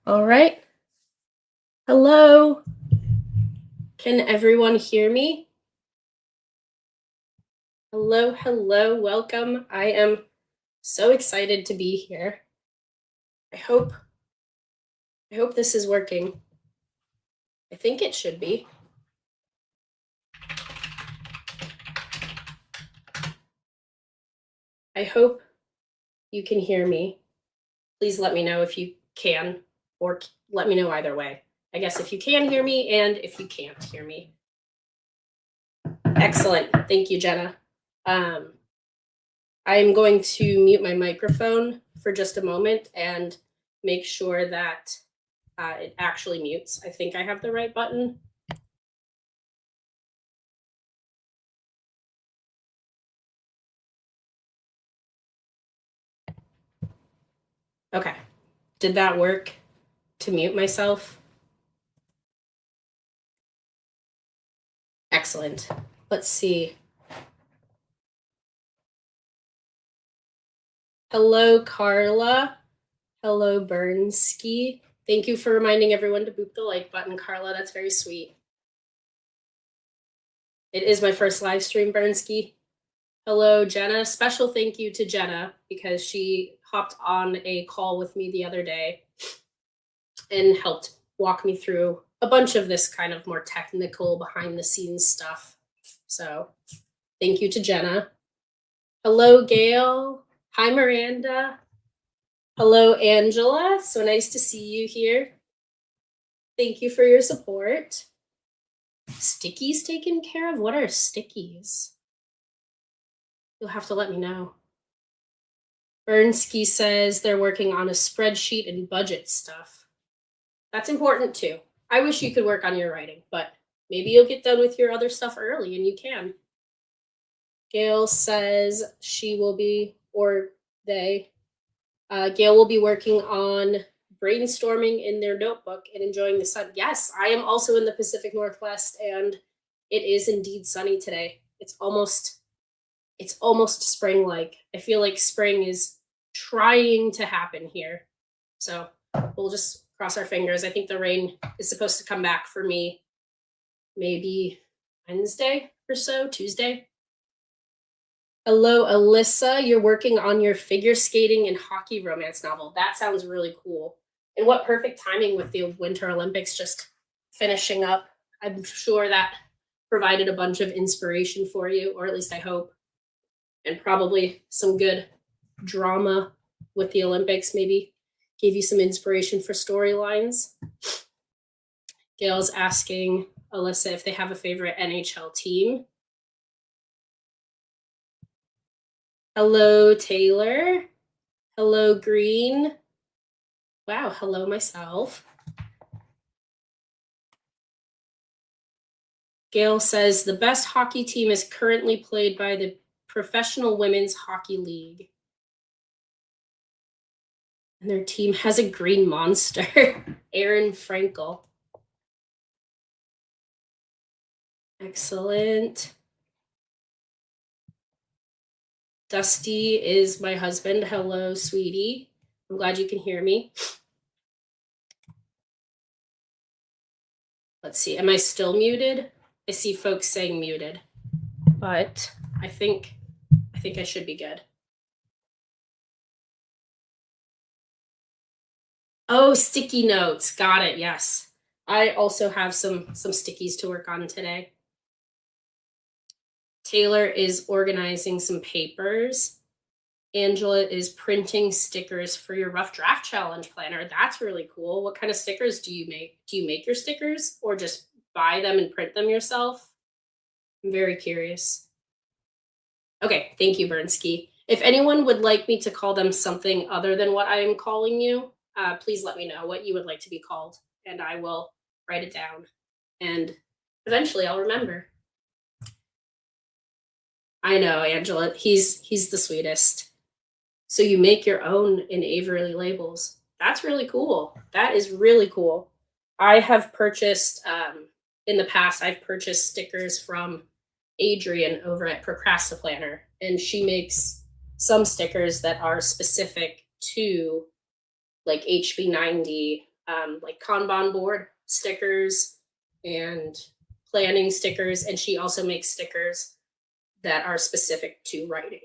All right. Hello. Can everyone hear me? Hello, hello, welcome. I am so excited to be here. I hope I hope this is working. I think it should be. I hope you can hear me. Please let me know if you can, or let me know either way. I guess if you can hear me and if you can't hear me. Excellent. Thank you, Jenna. I'm going to mute my microphone for just a moment and make sure that it actually mutes. I think I have the right button. Okay. Did that work to mute myself? Excellent. Let's see. Hello, Carla. Hello, Bernski. Thank you for reminding everyone to boop the like button, Carla. That's very sweet. It is my first live stream, Bernski. Hello, Jenna. Special thank you to Jenna because she hopped on a call with me the other day and helped walk me through a bunch of this kind of more technical behind the scenes stuff. So thank you to Jenna. Hello, Gail. Hi, Miranda. Hello, Angela. So nice to see you here. Thank you for your support. Stickies taken care of? What are stickies? You'll have to let me know. Bernski says they're working on a spreadsheet and budget stuff. That's important too. I wish you could work on your writing, but maybe you'll get done with your other stuff early and you can. Gail says she will be, or they, Gail will be working on brainstorming in their notebook and enjoying the sun. Yes, I am also in the Pacific Northwest and it is indeed sunny today. It's almost spring-like. I feel like spring is trying to happen here. So we'll just cross our fingers. I think the rain is supposed to come back for me maybe Wednesday or so, Tuesday. Hello, Alyssa. You're working on your figure skating and hockey romance novel. That sounds really cool. And what perfect timing with the Winter Olympics just finishing up. I'm sure that provided a bunch of inspiration for you, or at least I hope. And probably some good drama with the Olympics, maybe gave you some inspiration for storylines. Gail's asking Alyssa if they have a favorite NHL team. Hello, Taylor. Hello, Green. Wow, hello, myself. Gail says the best hockey team is currently played by the Professional Women's Hockey League. And their team has a green monster, Aaron Frankel. Excellent. Dusty is my husband. Hello, sweetie. I'm glad you can hear me. Let's see. Am I still muted? I see folks saying muted, but I think I should be good. Oh, sticky notes. Got it. Yes. I also have some stickies to work on today. Taylor is organizing some papers. Angela is printing stickers for your rough draft challenge planner. That's really cool. What kind of stickers do you make? Do you make your stickers or just buy them and print them yourself? I'm very curious. Okay, thank you, Bernski. If anyone would like me to call them something other than what I am calling you, please let me know what you would like to be called, and I will write it down. And eventually I'll remember. I know, Angela. He's the sweetest. So you make your own in Avery labels. That's really cool. That is really cool. I have purchased in the past. I've purchased stickers from Adrian over at Procrastiplanner, and she makes some stickers that are specific to like HB90 like Kanban board stickers and planning stickers. And she also makes stickers that are specific to writing.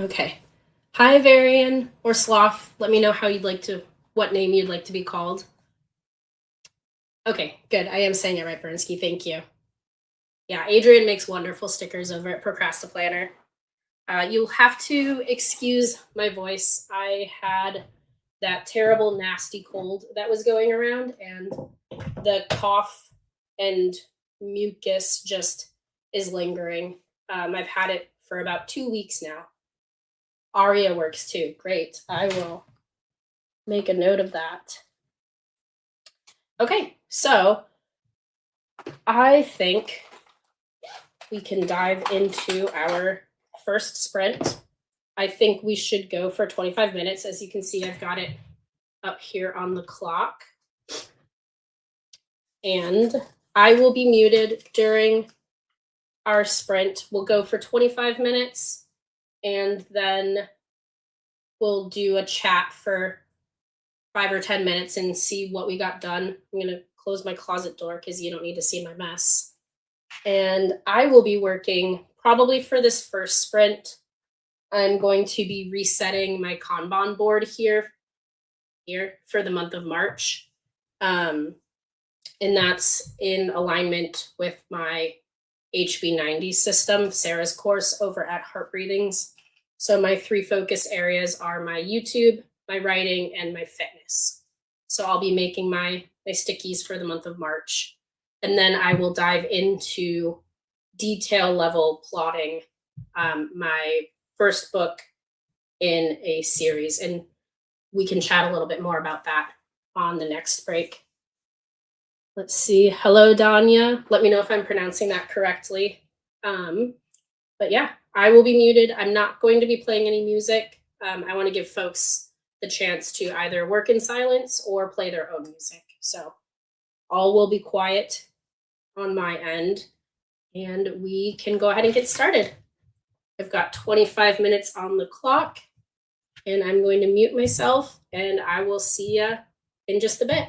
Okay. Hi, Varian or Sloth. Let me know how you'd like to, what name you'd like to be called. Okay, good. I am saying it right, Bernsky. Thank you. Yeah, Adrian makes wonderful stickers over at Procrastiplanner. You'll have to excuse my voice. I had that terrible, nasty cold that was going around, and the cough and mucus just is lingering. I've had it for about 2 weeks now. Aria works too. Great. I will make a note of that. Okay, so I think we can dive into our first sprint. I think we should go for 25 minutes. As you can see, I've got it up here on the clock. And I will be muted during our sprint. We'll go for 25 minutes and then we'll do a chat for 5 or 10 minutes and see what we got done. I'm going to close my closet door because you don't need to see my mess. And I will be working probably for this first sprint. I'm going to be resetting my Kanban board here for the month of March. And that's in alignment with my HB90 system, Sarah's course over at Heart Breathings. So my 3 focus areas are my YouTube, my writing, and my fitness. So I'll be making my stickies for the month of March. And then I will dive into detail level plotting my first book in a series. And we can chat a little bit more about that on the next break. Let's see. Hello, Danya. Let me know if I'm pronouncing that correctly. But yeah, I will be muted. I'm not going to be playing any music. I want to give folks the chance to either work in silence or play their own music. So all will be quiet on my end, and we can go ahead and get started. I've got 25 minutes on the clock, and I'm going to mute myself, and I will see you in just a bit.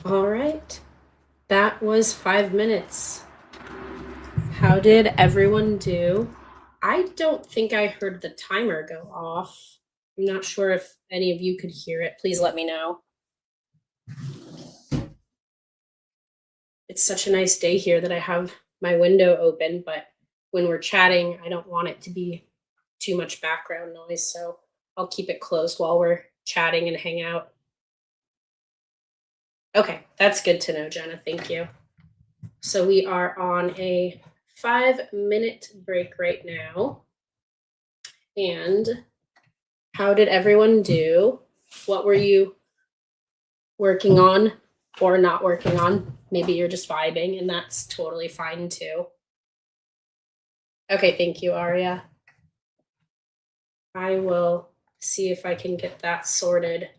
All right. That was 5 minutes. How did everyone do? I don't think I heard the timer go off. I'm not sure if any of you could hear it. Please let me know. It's such a nice day here that I have my window open, but when we're chatting, I don't want it to be too much background noise, so I'll keep it closed while we're chatting and hang out. Okay, that's good to know, Jenna. Thank you. So we are on a 5 minute break right now. And how did everyone do? What were you working on or not working on? Maybe you're just vibing, and that's totally fine too. Okay, thank you, Aria. I will see if I can get that sorted.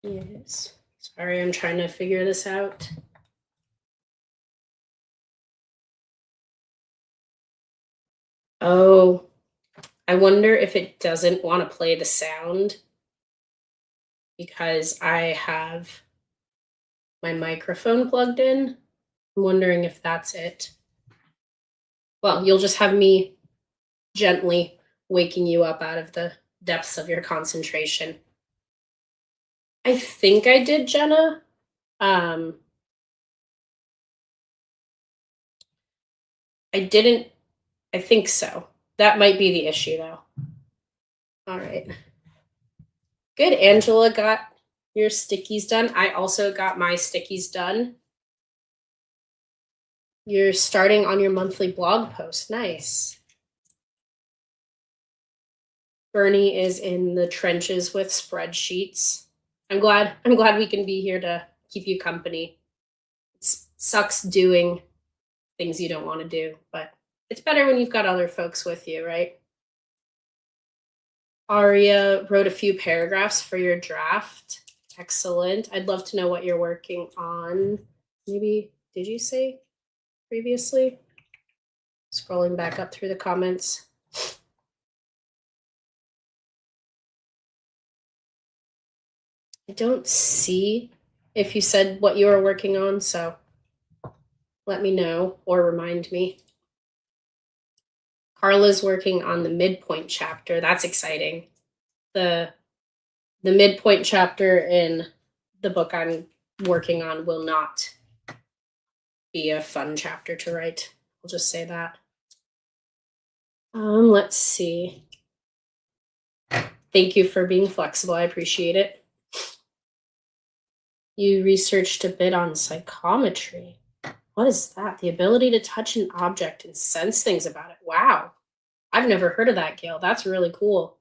Yes. Sorry, I'm trying to figure this out. Oh, I wonder if it doesn't want to play the sound because I have my microphone plugged in. I'm wondering if that's it. Well, you'll just have me gently waking you up out of the depths of your concentration. I think I did, Jenna. Um, I didn't. I think so. That might be the issue, though. All right. Good. Angela got your stickies done. I also got my stickies done. You're starting on your monthly blog post. Nice. Bernie is in the trenches with spreadsheets. I'm glad we can be here to keep you company. It sucks doing things you don't want to do, but it's better when you've got other folks with you, right? Aria wrote a few paragraphs for your draft. Excellent. I'd love to know what you're working on. Maybe, did you say previously? Scrolling back up through the comments. I don't see if you said what you were working on, so let me know or remind me. Carla's working on the midpoint chapter. That's exciting. The midpoint chapter in the book I'm working on will not be a fun chapter to write. I'll just say that. Let's see. Thank you for being flexible. I appreciate it. You researched a bit on psychometry. What is that? The ability to touch an object and sense things about it. Wow. I've never heard of that, Gail. That's really cool.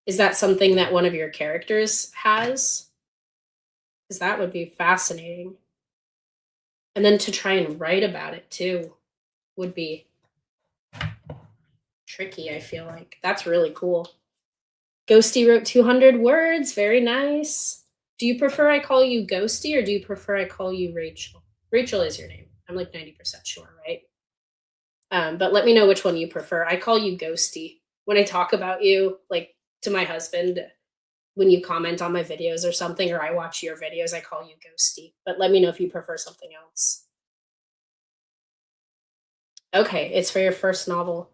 Is that something that one of your characters has? Because that would be fascinating. And then to try and write about it too would be tricky, I feel like. That's really cool. Ghosty wrote 200 words. Very nice. Do you prefer I call you Ghosty or do you prefer I call you Rachel? Rachel is your name. I'm like 90% sure, right? But let me know which one you prefer. I call you Ghosty. When I talk about you, like to my husband, when you comment on my videos or something, or I watch your videos, I call you Ghosty. But let me know if you prefer something else. Okay, it's for your first novel.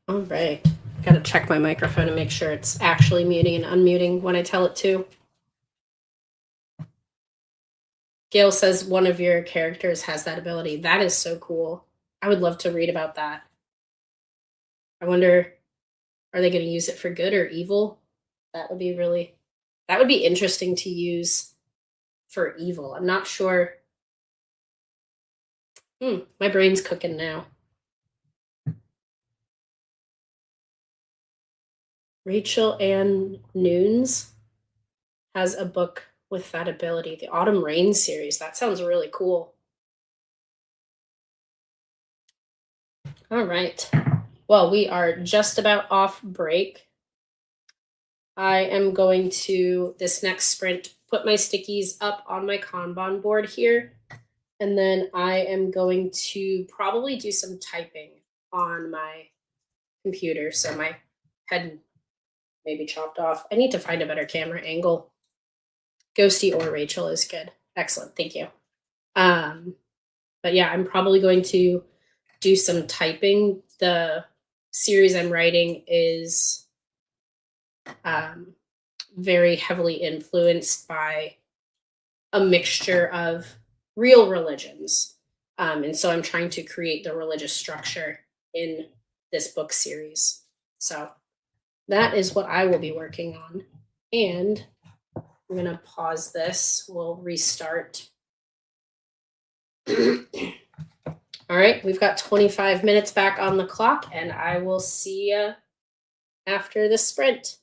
All right. Gotta check my microphone and make sure it's actually muting and unmuting when I tell it to. Gail says one of your characters has that ability. That is so cool. I would love to read about that. I wonder, are they going to use it for good or evil? That would be interesting to use for evil. I'm not sure. My brain's cooking now. Rachel Ann Noons has a book with that ability, the Autumn Rain series. That sounds really cool. All right. Well, we are just about off break. I am going to, this next sprint, put my stickies up on my Kanban board here. And then I am going to probably do some typing on my computer. So my head may be chopped off. I need to find a better camera angle. Ghosty or Rachel is good. Excellent. Thank you. But yeah, I'm probably going to do some typing. The series I'm writing is very heavily influenced by a mixture of real religions. And so I'm trying to create the religious structure in this book series. So that is what I will be working on. And I'm going to pause this. We'll restart. All right, we've got 25 minutes back on the clock, and I will see you after the sprint.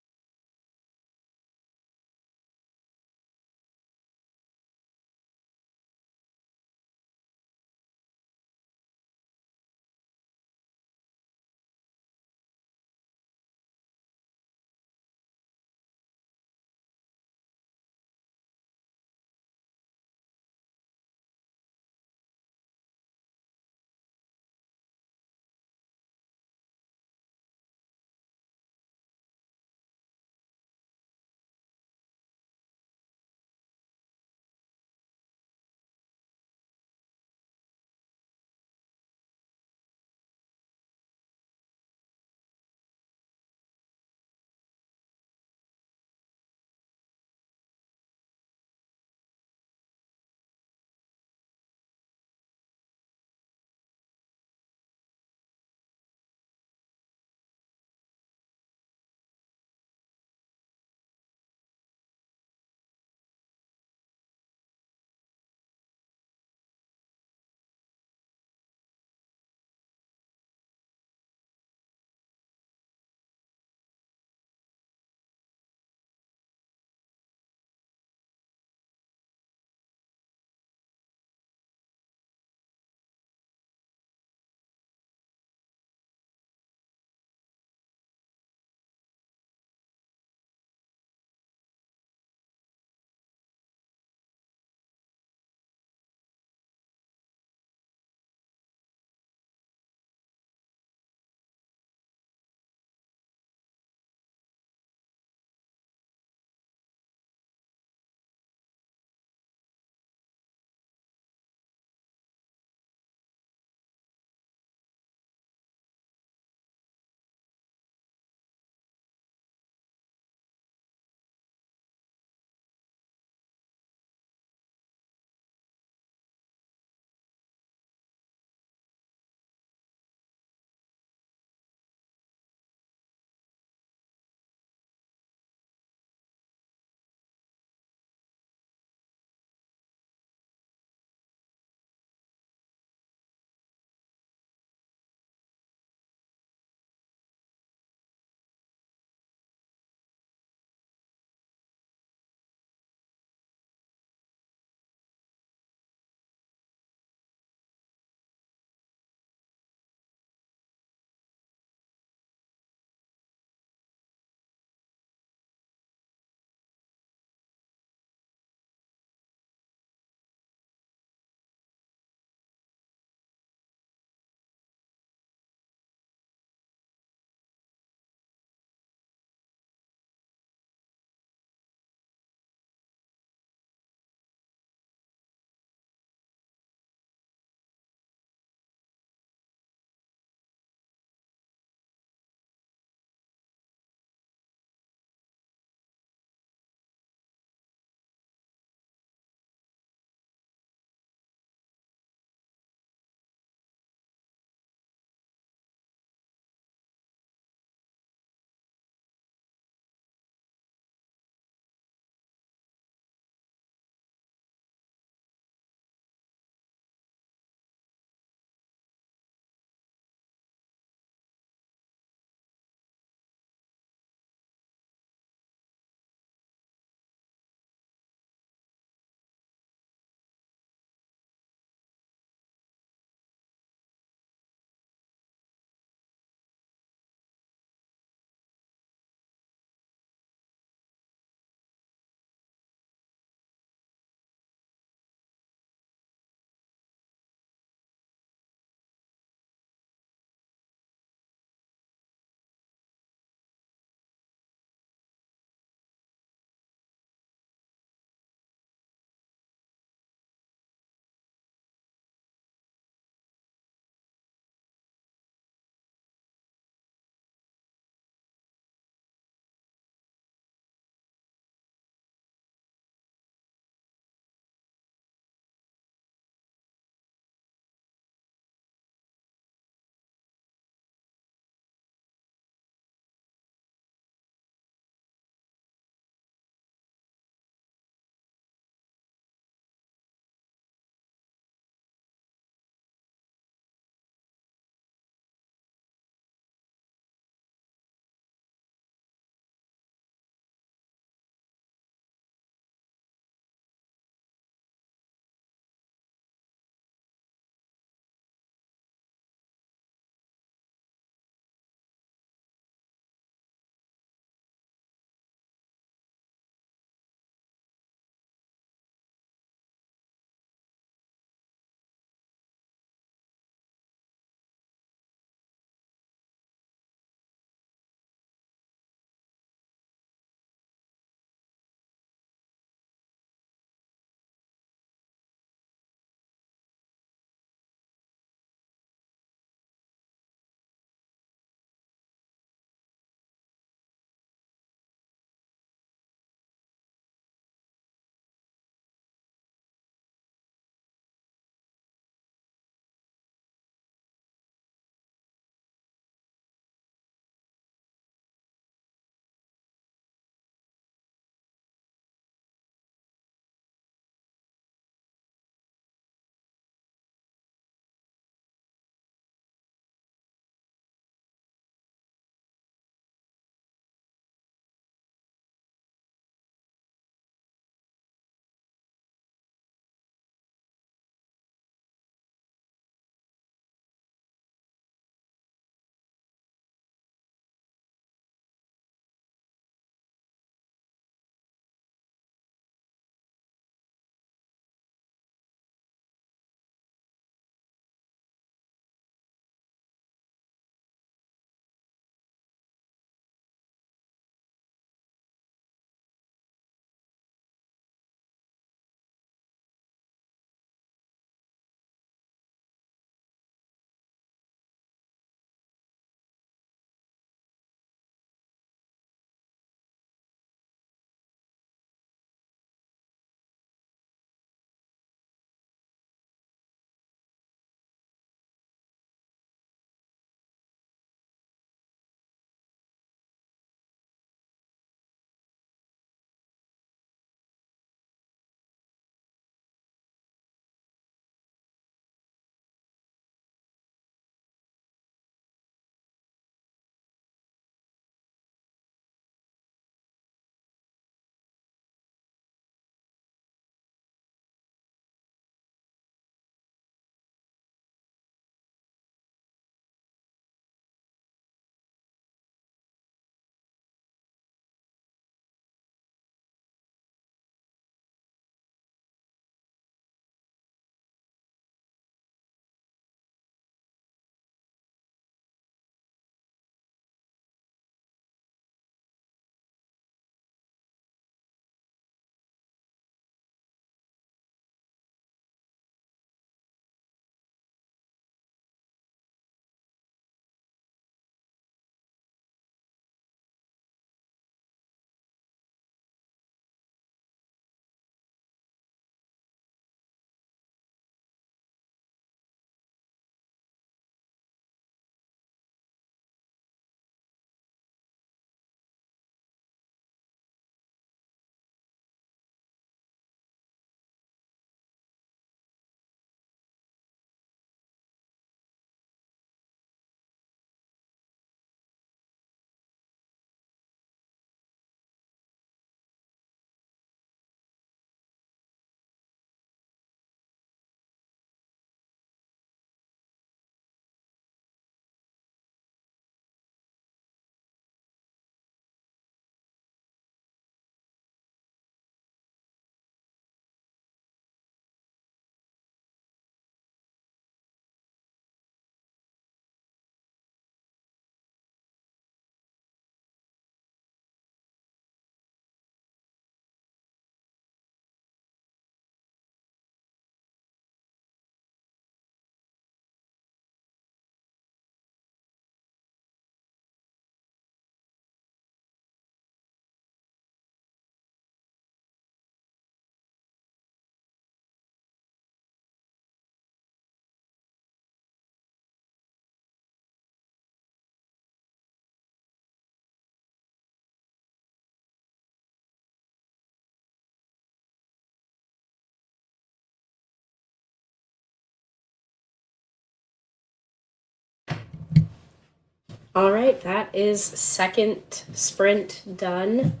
All right, that is second sprint done.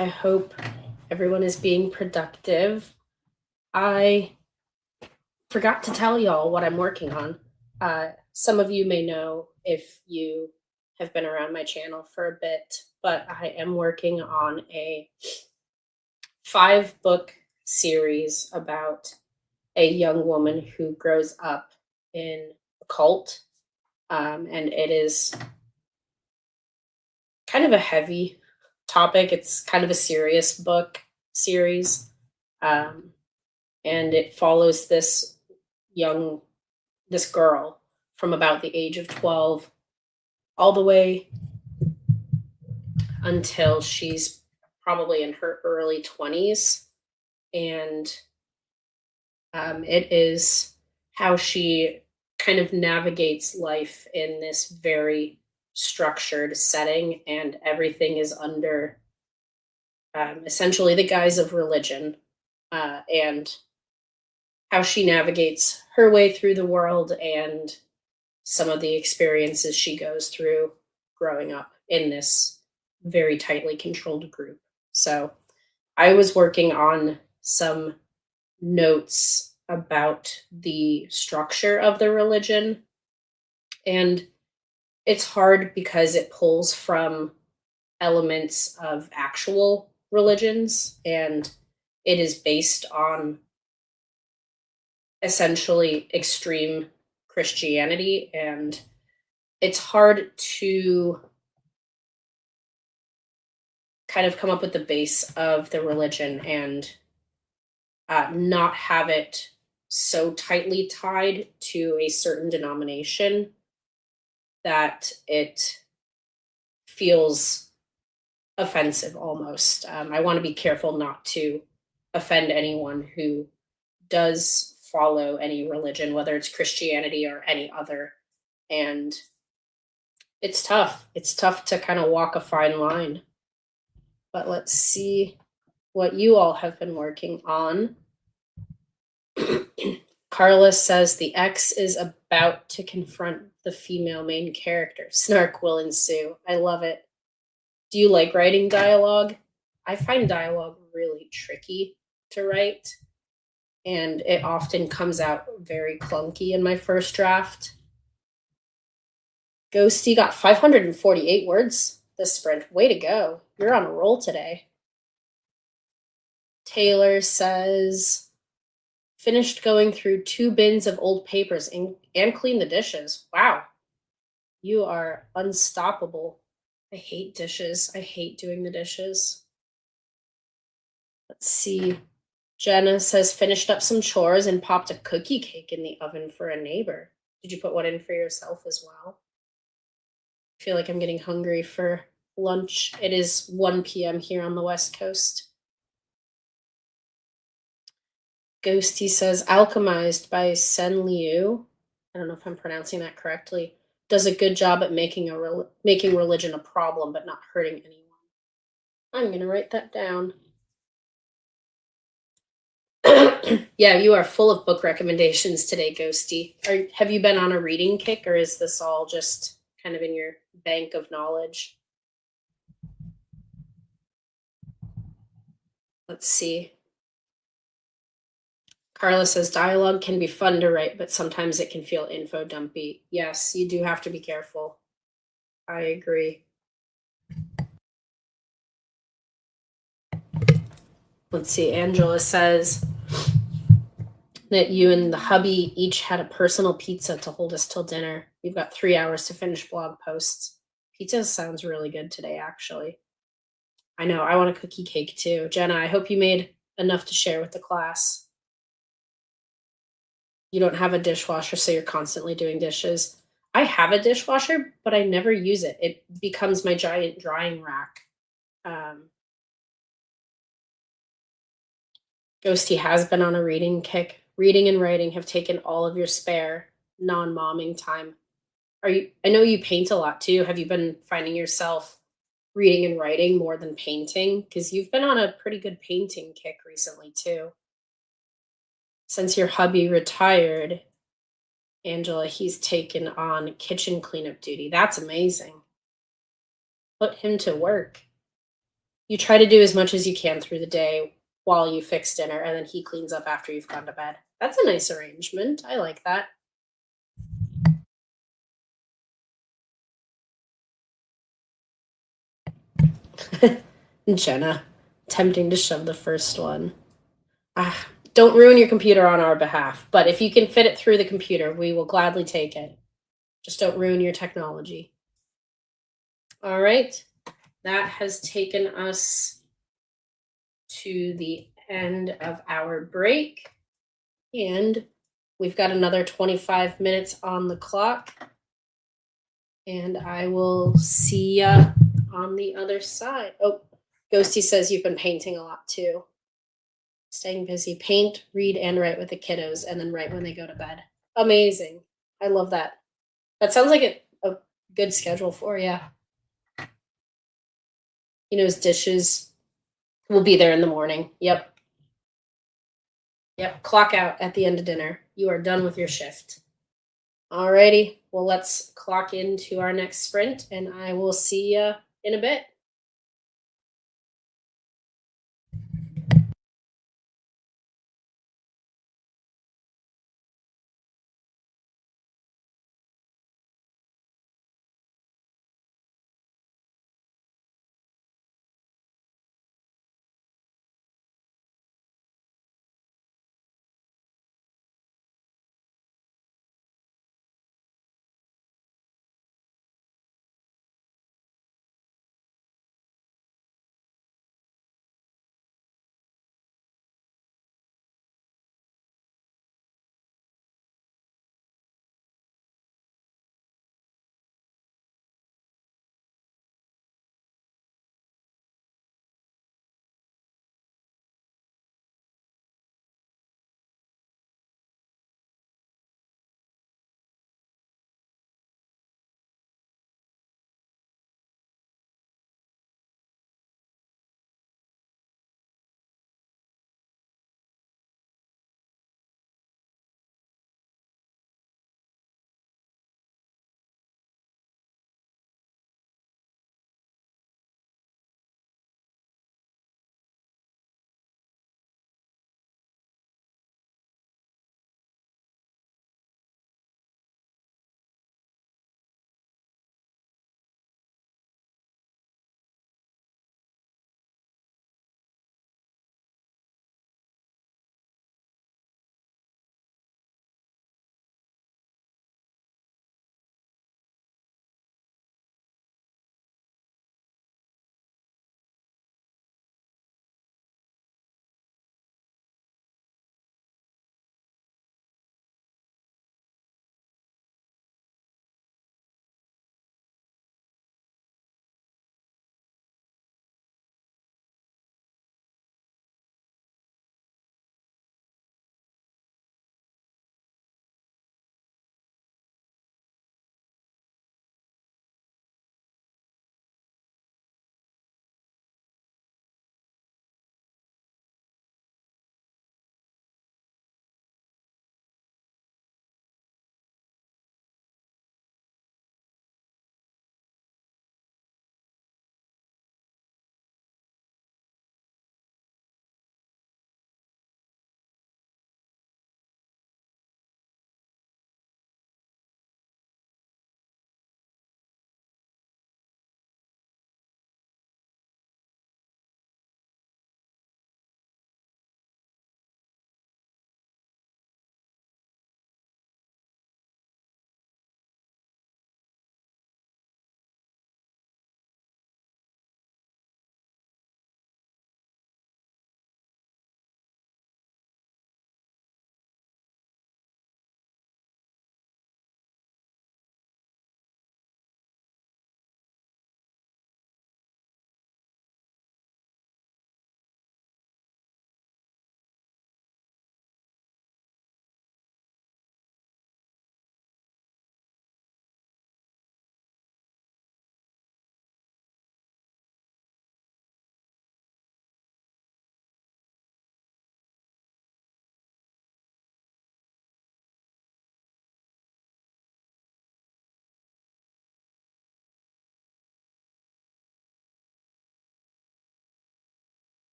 I hope everyone is being productive. I forgot to tell y'all what I'm working on. Some of you may know if you have been around my channel for a bit, but I am working on a 5 book series about a young woman who grows up in a cult. And it is kind of a heavy topic. It's kind of a serious book series. Um, and it follows young, this girl from about the age of 12 all the way until she's probably in her early 20s. And it is how she kind of navigates life in this very structured setting, and everything is under essentially the guise of religion, and how she navigates her way through the world and some of the experiences she goes through growing up in this very tightly controlled group. So I was working on some notes about the structure of the religion, and it's hard because it pulls from elements of actual religions, and it is based on essentially extreme Christianity, and it's hard to kind of come up with the base of the religion and not have it so tightly tied to a certain denomination that it feels offensive almost. I want to be careful not to offend anyone who does follow any religion, whether it's Christianity or any other. And it's tough. It's tough to kind of walk a fine line. But let's see what you all have been working on. Carla says the X is about to confront the female main character. Snark will ensue. I love it. Do you like writing dialogue? I find dialogue really tricky to write, and it often comes out very clunky in my first draft. Ghosty got 548 words this sprint. Way to go. You're on a roll today. Taylor says, finished going through 2 bins of old papers and clean the dishes. Wow. You are unstoppable. I hate dishes. I hate doing the dishes. Let's see. Jenna says, finished up some chores and popped a cookie cake in the oven for a neighbor. Did you put one in for yourself as well? I feel like I'm getting hungry for lunch. It is 1 p.m. here on the West Coast. Ghosty says, alchemized by Sen Liu. I don't know if I'm pronouncing that correctly. Does a good job at making religion a problem, but not hurting anyone. I'm gonna write that down. Yeah, you are full of book recommendations today, Ghosty. Have you been on a reading kick, or is this all just kind of in your bank of knowledge? Let's see. Carla says dialogue can be fun to write, but sometimes it can feel info dumpy. Yes, you do have to be careful. I agree. Let's see. Angela says that you and the hubby each had a personal pizza to hold us till dinner. We've got 3 hours to finish blog posts. Pizza sounds really good today, actually. I know. I want a cookie cake too. Jenna, I hope you made enough to share with the class. You don't have a dishwasher, so you're constantly doing dishes. I have a dishwasher, but I never use it. It becomes my giant drying rack. Ghosty has been on a reading kick. Reading and writing have taken all of your spare non-momming time. I know you paint a lot too. Have you been finding yourself reading and writing more than painting? Because you've been on a pretty good painting kick recently too. Since your hubby retired Angela, he's taken on kitchen cleanup duty. That's amazing. Put him to work. You try to do as much as you can through the day while you fix dinner, and then he cleans up after you've gone to bed. That's a nice arrangement. I like that. Jenna, tempting to shove the first one. Ah, don't ruin your computer on our behalf, but if you can fit it through the computer, we will gladly take it. Just don't ruin your technology. All right. That has taken us to the end of our break. And we've got another 25 minutes on the clock. And I will see ya on the other side. Oh, Ghosty says you've been painting a lot too. Staying busy, paint, read, and write with the kiddos, and then write when they go to bed. Amazing. I love that. That sounds like a good schedule for you. You know, his dishes will be there in the morning. Yep. Yep. Clock out at the end of dinner. You are done with your shift. Alrighty. Well, let's clock into our next sprint, and I will see you in a bit.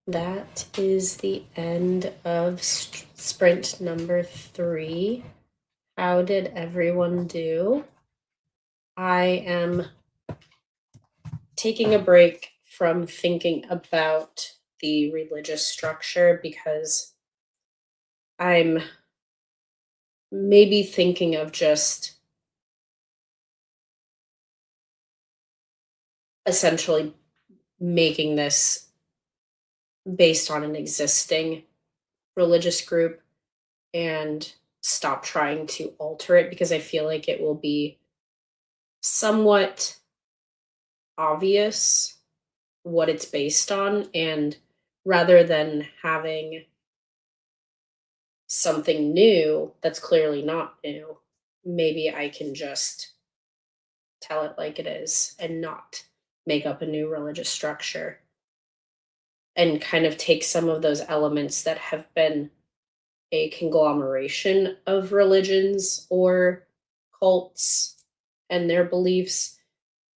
that is the end of sprint number 3. How did everyone do? I am taking a break from thinking about the religious structure because I'm maybe thinking of just essentially making this based on an existing religious group and stop trying to alter it because I feel like it will be somewhat obvious what it's based on. And rather than having something new that's clearly not new, maybe I can just tell it like it is and not make up a new religious structure and kind of take some of those elements that have been a conglomeration of religions or cults and their beliefs,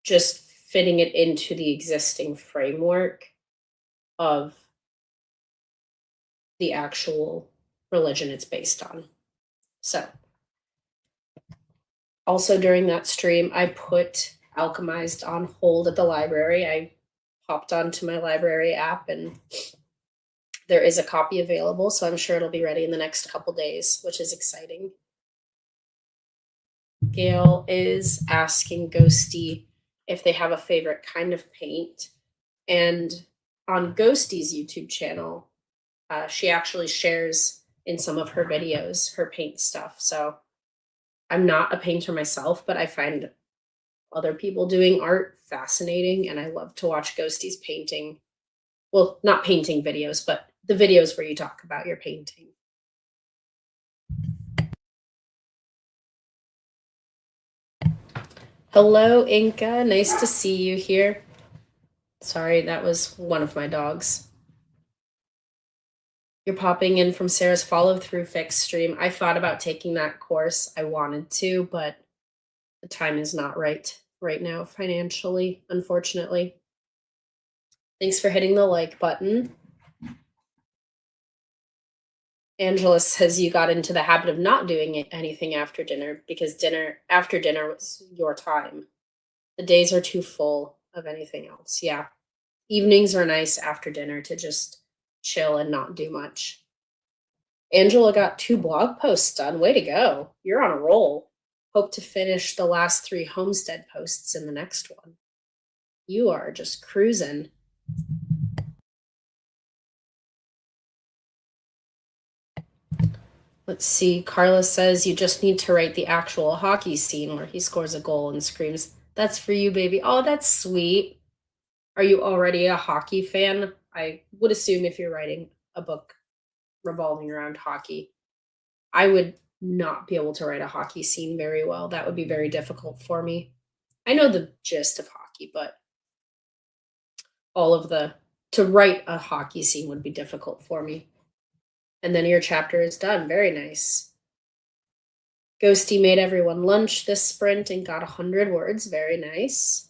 just fitting it into the existing framework of the actual religion it's based on. So, also during that stream, I put Alchemized on hold at the library. I hopped onto my library app and there is a copy available, so I'm sure it'll be ready in the next couple days, which is exciting. Gail is asking Ghosty if they have a favorite kind of paint. And on Ghosty's YouTube channel, she actually shares in some of her videos her paint stuff. So I'm not a painter myself, but I find other people doing art fascinating, and I love to watch Ghosty's painting. Well, not painting videos, but the videos where you talk about your painting. Hello, Inca. Nice to see you here. Sorry, that was one of my dogs. You're popping in from Sarah's follow through fix stream. I thought about taking that course. I wanted to, but the time is not right now financially, unfortunately. Thanks for hitting the like button. Angela says you got into the habit of not doing anything after dinner because after dinner was your time. The days are too full of anything else. Yeah. Evenings are nice after dinner to just chill and not do much. Angela got 2 blog posts done. Way to go. You're on a roll. Hope to finish the last 3 homestead posts in the next one. You are just cruising. Let's see. Carla says you just need to write the actual hockey scene where he scores a goal and screams, "That's for you, baby." Oh, that's sweet. Are you already a hockey fan? I would assume if you're writing a book revolving around hockey. I would not be able to write a hockey scene very well. That would be very difficult for me. I know the gist of hockey, but to write a hockey scene would be difficult for me. And then your chapter is done. Very nice. Ghosty made everyone lunch this sprint and got 100 words. Very nice.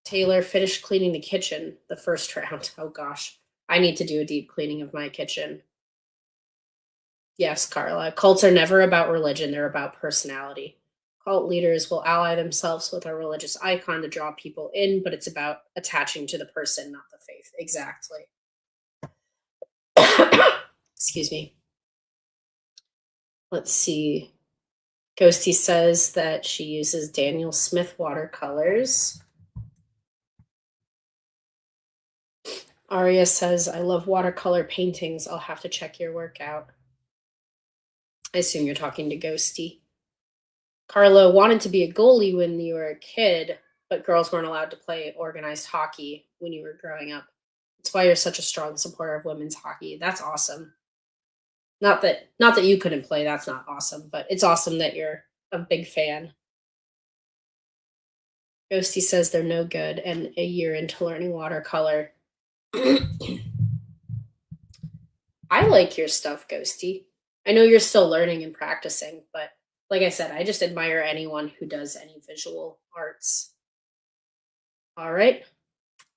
Taylor finished cleaning the kitchen the first round. Oh gosh, I need to do a deep cleaning of my kitchen. Yes, Carla. Cults are never about religion, they're about personality. Cult leaders will ally themselves with a religious icon to draw people in, but it's about attaching to the person, not the faith. Exactly. Excuse me. Let's see. Ghosty says that she uses Daniel Smith watercolors. Aria says, I love watercolor paintings. I'll have to check your work out. I assume you're talking to Ghosty. Carlo wanted to be a goalie when you were a kid, but girls weren't allowed to play organized hockey when you were growing up. That's why you're such a strong supporter of women's hockey. That's awesome. Not that you couldn't play, that's not awesome, but it's awesome that you're a big fan. Ghosty says they're no good and a year into learning watercolor. I like your stuff, Ghosty. I know you're still learning and practicing, but like I said, I just admire anyone who does any visual arts. All right.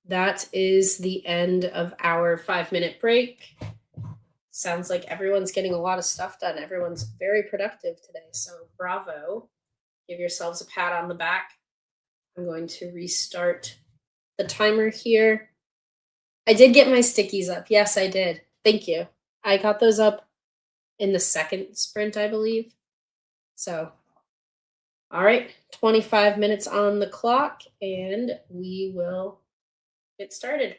that is the end of our 5-minute break. Sounds like everyone's getting a lot of stuff done. Everyone's very productive today. So, bravo. Give yourselves a pat on the back. I'm going to restart the timer here. I did get my stickies up. Yes, I did. Thank you. I got those up in the second sprint, I believe. So, all right, 25 minutes on the clock, and we will get started.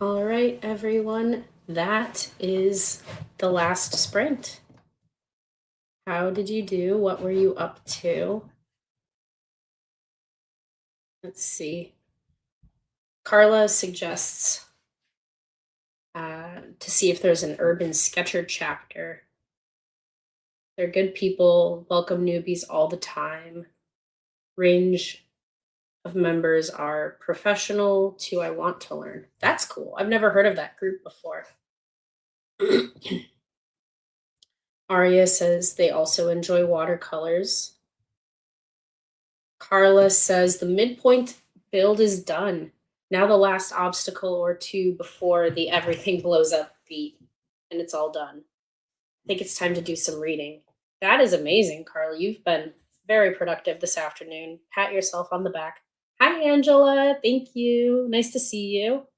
All right, everyone, that is the last sprint. How did you do? What were you up to? Let's see. Carla suggests to see if there's an urban sketcher chapter. They're good people, welcome newbies all the time. Range of members are professional to I want to learn. That's cool. I've never heard of that group before. Aria says they also enjoy watercolors. Carla says the midpoint build is done. Now the last obstacle or two before the everything blows up beat, and it's all done. I think it's time to do some reading. That is amazing, Carla. You've been very productive this afternoon. Pat yourself on the back. Hi, Angela. Thank you. Nice to see you.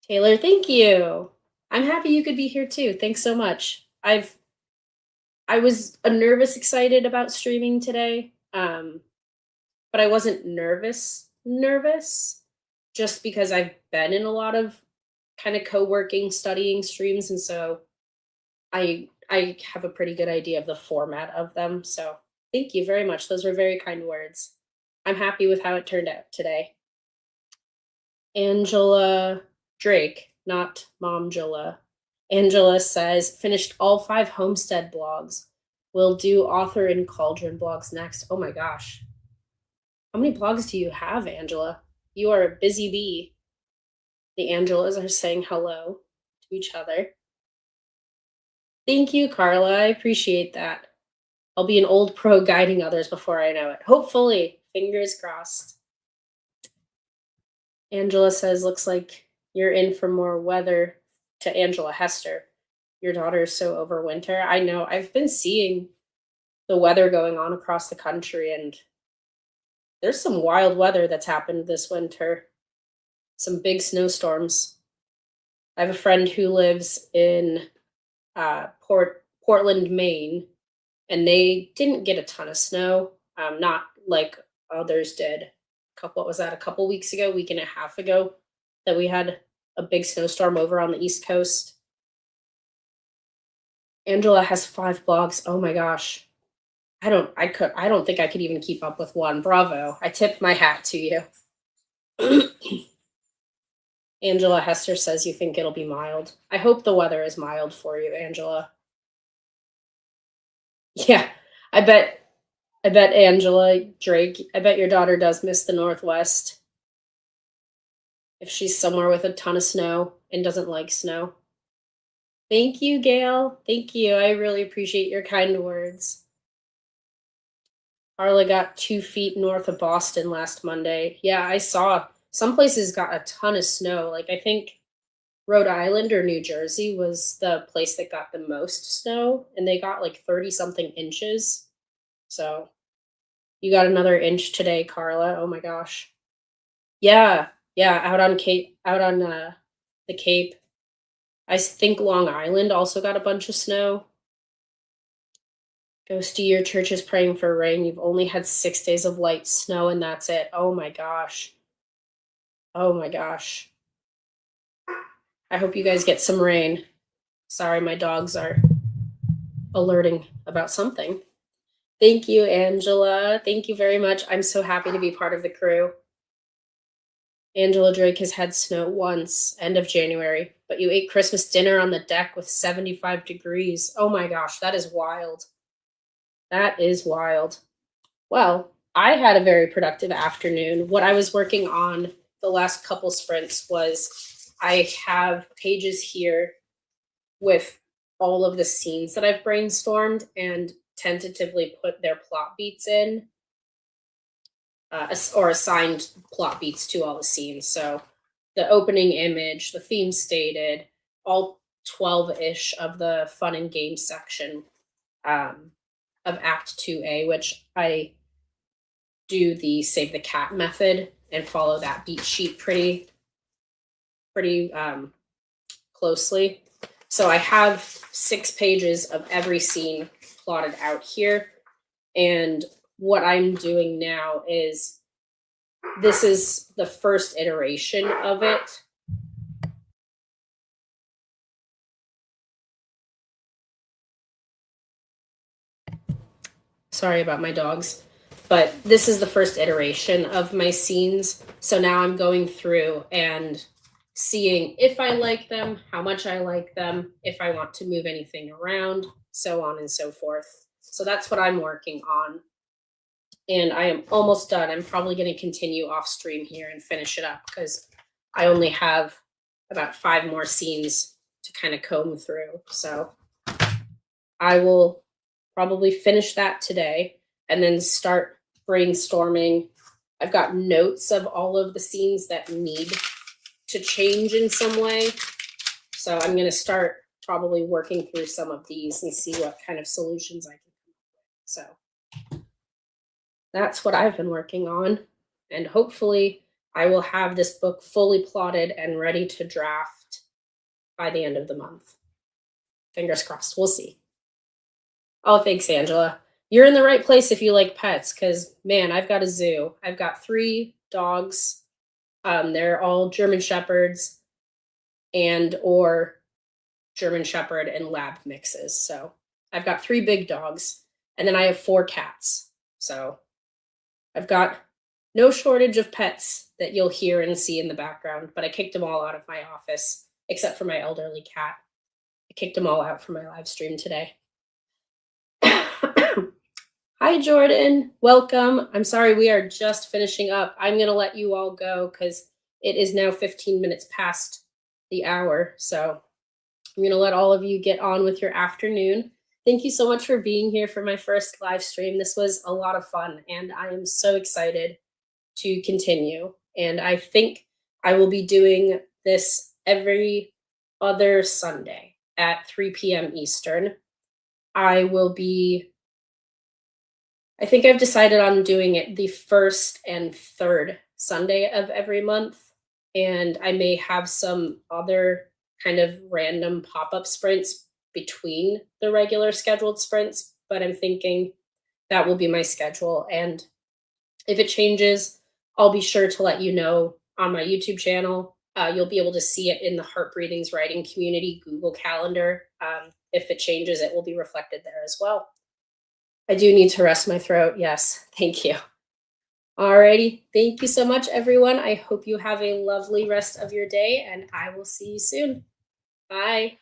Taylor, thank you. I'm happy you could be here too. Thanks so much. I was a nervous excited about streaming today. But I wasn't nervous just because I've been in a lot of kind of co-working studying streams, and so I have a pretty good idea of the format of them. So thank you very much. Those were very kind words. I'm happy with how it turned out today. Angela Drake, not Momjula. Angela says, finished all 5 homestead blogs. We'll do author and cauldron blogs next. Oh my gosh. How many blogs do you have, Angela? You are a busy bee. The Angelas are saying hello to each other. Thank you, Carla. I appreciate that. I'll be an old pro guiding others before I know it. Hopefully. Fingers crossed. Angela says, looks like you're in for more weather, to Angela Hester. Your daughter is so over winter. I know. I've been seeing the weather going on across the country, and there's some wild weather that's happened this winter. Some big snowstorms. I have a friend who lives in Portland, Maine, and they didn't get a ton of snow, not like others did. What was that? A couple weeks ago, week and a half ago, that we had a big snowstorm over on the East Coast. Angela has 5 blogs. Oh my gosh. I don't think I could even keep up with one. Bravo. I tip my hat to you. Angela Hester says you think it'll be mild. I hope the weather is mild for you, Angela. Yeah, I bet Angela Drake, I bet your daughter does miss the Northwest. If she's somewhere with a ton of snow and doesn't like snow. Thank you, Gail. Thank you. I really appreciate your kind words. Carla got 2 feet north of Boston last Monday. Yeah, I saw some places got a ton of snow. Like I think Rhode Island or New Jersey was the place that got the most snow, and they got like 30 something inches. So you got another inch today, Carla. Oh my gosh. Yeah, yeah, out on the Cape. I think Long Island also got a bunch of snow. Ghosty, your church is praying for rain. You've only had 6 days of light snow, and that's it. Oh my gosh. Oh my gosh. I hope you guys get some rain. Sorry, my dogs are alerting about something. Thank you, Angela. Thank you very much. I'm so happy to be part of the crew. Angela Drake has had snow once, end of January, but you ate Christmas dinner on the deck with 75 degrees. Oh my gosh, that is wild. That is wild. Well, I had a very productive afternoon. What I was working on the last couple sprints was I have pages here with all of the scenes that I've brainstormed and tentatively put their plot beats in, or assigned plot beats to all the scenes. So the opening image, the theme stated, all 12-ish of the fun and games section of Act 2A, which I do the save the cat method and follow that beat sheet pretty closely. So I have 6 pages of every scene plotted out here. And what I'm doing now is this is the first iteration of it. Sorry about my dogs, but this is the first iteration of my scenes. So now I'm going through and seeing if I like them, how much I like them, if I want to move anything around, so on and so forth. So that's what I'm working on. And I am almost done. I'm probably going to continue off stream here and finish it up because I only have about 5 more scenes to kind of comb through. So I will probably finish that today and then start brainstorming. I've got notes of all of the scenes that need to change in some way. So I'm going to start probably working through some of these and see what kind of solutions I can come up with. So that's what I've been working on. And hopefully I will have this book fully plotted and ready to draft by the end of the month. Fingers crossed. We'll see. Oh, thanks, Angela. You're in the right place if you like pets, because man, I've got a zoo. I've got 3 dogs. They're all German Shepherds and or German Shepherd and Lab mixes. So I've got 3 big dogs, and then I have 4 cats. So I've got no shortage of pets that you'll hear and see in the background, but I kicked them all out of my office, except for my elderly cat. I kicked them all out for my live stream today. Hi, Jordan. Welcome. I'm sorry, we are just finishing up. I'm going to let you all go because it is now 15 minutes past the hour. So I'm going to let all of you get on with your afternoon. Thank you so much for being here for my first live stream. This was a lot of fun, and I am so excited to continue. And I think I will be doing this every other Sunday at 3 p.m. Eastern. I think I've decided on doing it the first and third Sunday of every month. And I may have some other kind of random pop-up sprints between the regular scheduled sprints, but I'm thinking that will be my schedule. And if it changes, I'll be sure to let you know on my YouTube channel. You'll be able to see it in the Heart Breathings Writing Community Google Calendar. If it changes, it will be reflected there as well. I do need to rest my throat. Yes, thank you. Alrighty, thank you so much, everyone. I hope you have a lovely rest of your day, and I will see you soon. Bye.